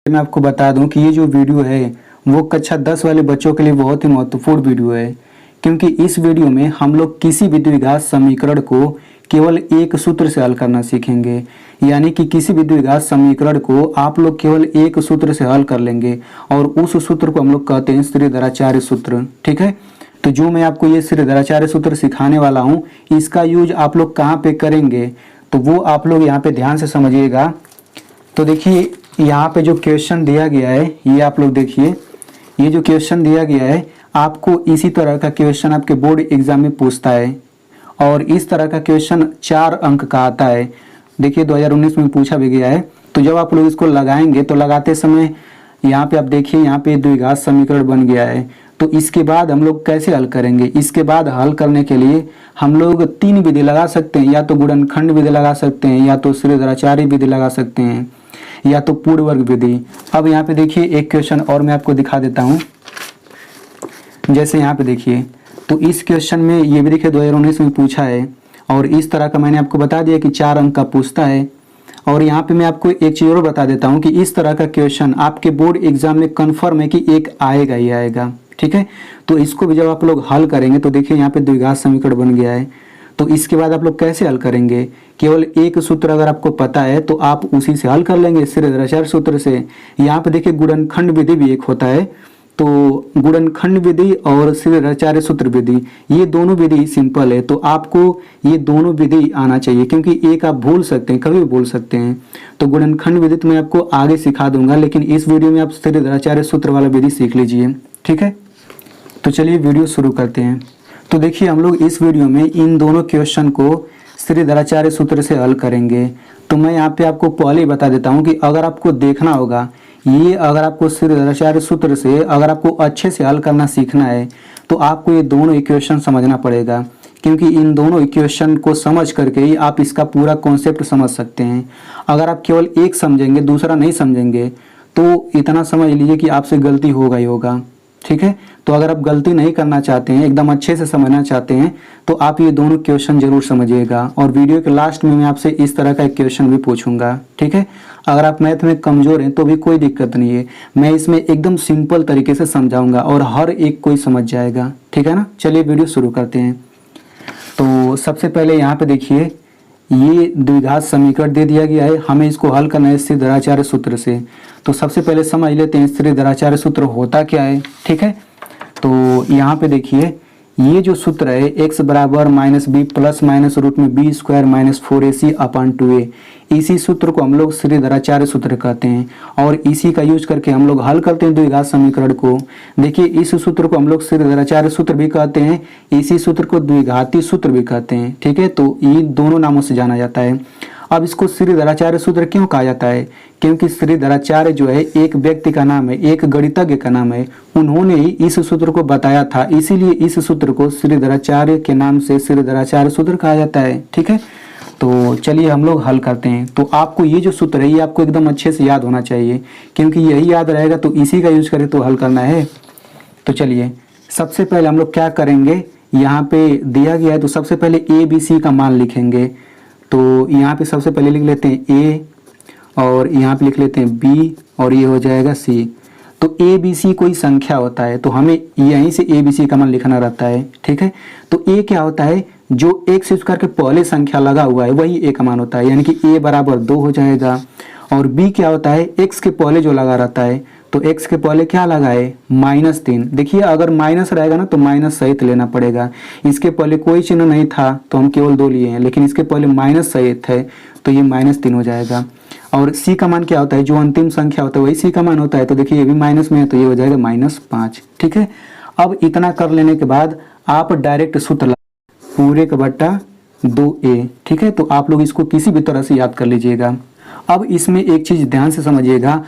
मैं आपको बता दूं कि ये जो वीडियो है वो कक्षा 10 वाले बच्चों के लिए बहुत ही महत्वपूर्ण वीडियो है, क्योंकि इस वीडियो में हम लोग किसी भी द्विघात समीकरण को केवल एक सूत्र से हल करना सीखेंगे। यानी कि किसी भी द्विघात समीकरण को आप लोग केवल एक सूत्र से हल कर लेंगे और उस सूत्र को हम लोग कहते हैं श्रीधराचार्य सूत्र। ठीक है, तो जो मैं आपको ये श्रीधराचार्य सूत्र सिखाने वाला हूँ, इसका यूज आप लोग कहाँ पे करेंगे तो वो आप लोग यहाँ पे ध्यान से समझिएगा। तो देखिए यहाँ पे जो क्वेश्चन दिया गया है ये आप लोग देखिए, ये जो क्वेश्चन दिया गया है आपको इसी तरह का क्वेश्चन आपके बोर्ड एग्जाम में पूछता है और इस तरह का क्वेश्चन 4 अंक का आता है। देखिए 2019 में पूछा भी गया है। तो जब आप लोग इसको लगाएंगे तो लगाते समय यहाँ पे आप देखिए, यहाँ पे द्विघात समीकरण बन गया है। तो इसके बाद हम लोग कैसे हल करेंगे? इसके बाद हल करने के लिए हम लोग 3 विधि लगा सकते हैं, या तो गुणनखंड विधि लगा सकते हैं, या तो श्रीधराचार्य विधि लगा सकते हैं, या तो पूर्ण वर्ग विधि। अब यहाँ पे देखिए एक क्वेश्चन और मैं आपको दिखा देता हूँ। जैसे यहाँ पे देखिए, तो इस क्वेश्चन में ये भी देखिए 2019 में पूछा है और इस तरह का मैंने आपको बता दिया कि 4 अंक का पूछता है। और यहाँ पे मैं आपको एक चीज और बता देता हूँ कि इस तरह का क्वेश्चन आपके बोर्ड एग्जाम में कन्फर्म है कि एक आएगा ही आएगा। ठीक है, तो इसको भी जब आप लोग हल करेंगे तो देखिए यहाँ पे द्विघात समीकरण बन गया है। तो इसके बाद आप लोग कैसे हल करेंगे? केवल एक सूत्र अगर आपको पता है तो आप उसी से हल कर लेंगे, श्रीधराचार्य सूत्र से। यहाँ पे देखिए गुणनखंड विधि भी एक होता है, तो गुणनखंड विधि और श्रीधराचार्य सूत्र विधि ये दोनों विधि सिंपल है। तो आपको ये दोनों विधि आना चाहिए, क्योंकि एक आप भूल सकते हैं, कभी भी भूल सकते हैं। तो गुणनखंड विधि तो मैं आपको आगे सिखा दूंगा, लेकिन इस वीडियो में आप श्रीधराचार्य सूत्र वाला विधि सीख लीजिए। ठीक है, तो चलिए वीडियो शुरू करते हैं। तो देखिए हम लोग इस वीडियो में इन दोनों क्वेश्चन को श्रीधराचार्य सूत्र से हल करेंगे। तो मैं यहाँ पे आपको पहले ही बता देता हूँ कि अगर आपको देखना होगा ये, अगर आपको श्रीधराचार्य सूत्र से अगर आपको अच्छे से हल करना सीखना है तो आपको ये दोनों इक्वेशन समझना पड़ेगा, क्योंकि इन दोनों इक्वेशन को समझ करके ही आप इसका पूरा कॉन्सेप्ट समझ सकते हैं। अगर आप केवल एक समझेंगे दूसरा नहीं समझेंगे तो इतना समझ लीजिए कि आपसे गलती होगा ही होगा। ठीक है, तो अगर आप गलती नहीं करना चाहते हैं, एकदम अच्छे से समझना चाहते हैं, तो आप ये दोनों क्वेश्चन जरूर समझिएगा। और वीडियो के लास्ट में मैं आपसे इस तरह का एक क्वेश्चन भी पूछूंगा। ठीक है, अगर आप मैथ में कमजोर हैं तो भी कोई दिक्कत नहीं है, मैं इसमें एकदम सिंपल तरीके से समझाऊंगा और हर एक कोई समझ जाएगा। ठीक है ना, चलिए वीडियो शुरू करते हैं। तो सबसे पहले यहाँ पे देखिए ये द्विघात समीकरण दे दिया गया है, हमें इसको हल करना है श्रीधराचार्य सूत्र से। तो सबसे पहले समझ लेते हैं श्रीधराचार्य सूत्र होता क्या है। ठीक है, तो यहाँ पे देखिए ये जो सूत्र है x बराबर minus B plus minus root में B square minus 4ac upon 2a, इसी सूत्र को हम लोग श्रीधराचार्य सूत्र कहते हैं और इसी का यूज करके हम लोग हल करते हैं द्विघात समीकरण को। देखिए इस सूत्र को हम लोग श्रीधराचार्य सूत्र भी कहते हैं, इसी सूत्र को द्विघाती सूत्र भी कहते हैं। ठीक है, तो ये दोनों नामों से जाना जाता है। अब इसको श्रीधराचार्य सूत्र क्यों कहा जाता है? क्योंकि श्रीधराचार्य जो है एक व्यक्ति का नाम है, एक गणितज्ञ का नाम है, उन्होंने ही इस सूत्र को बताया था, इसीलिए इस सूत्र को श्रीधराचार्य के नाम से श्रीधराचार्य सूत्र कहा जाता है। ठीक है, तो चलिए हम लोग हल करते हैं। तो आपको ये जो सूत्र है ये आपको एकदम अच्छे से याद होना चाहिए, क्योंकि यही याद रहेगा तो इसी का यूज करें तो हल करना है। तो चलिए सबसे पहले हम लोग क्या करेंगे, यहाँ पे दिया गया है तो सबसे पहले ए बी सी का मान लिखेंगे। तो यहाँ पे सबसे पहले लिख लेते हैं ए और यहाँ पे लिख लेते हैं बी और ये हो जाएगा सी। तो ए बी सी कोई संख्या होता है तो हमें यहीं से ए बी सी का मान लिखना रहता है। ठीक है, तो ए क्या होता है, जो एक्स स्क्वायर के पहले संख्या लगा हुआ है वही ए का मान होता है, यानी कि ए बराबर 2 हो जाएगा। और बी क्या होता है, एक्स के पहले जो लगा रहता है, तो x के पहले क्या लगा है -3। देखिए अगर माइनस रहेगा ना तो माइनस सहित लेना पड़ेगा, इसके पहले कोई चिन्ह नहीं था तो हम केवल 2 लिए हैं, लेकिन इसके पहले माइनस सहित है तो ये -3 हो जाएगा। और c का मान क्या होता है, जो अंतिम संख्या होता है वही c का मान होता है, तो देखिए ये भी माइनस में है तो ये हो जाएगा -5। ठीक है, अब इतना कर लेने के बाद आप डायरेक्ट सूत्र पूरे का बट्टा 2a। ठीक है, तो आप लोग इसको किसी भी तरह से याद कर लीजिएगा। अब इसमें एक चीज ध्यान से समझिएगा,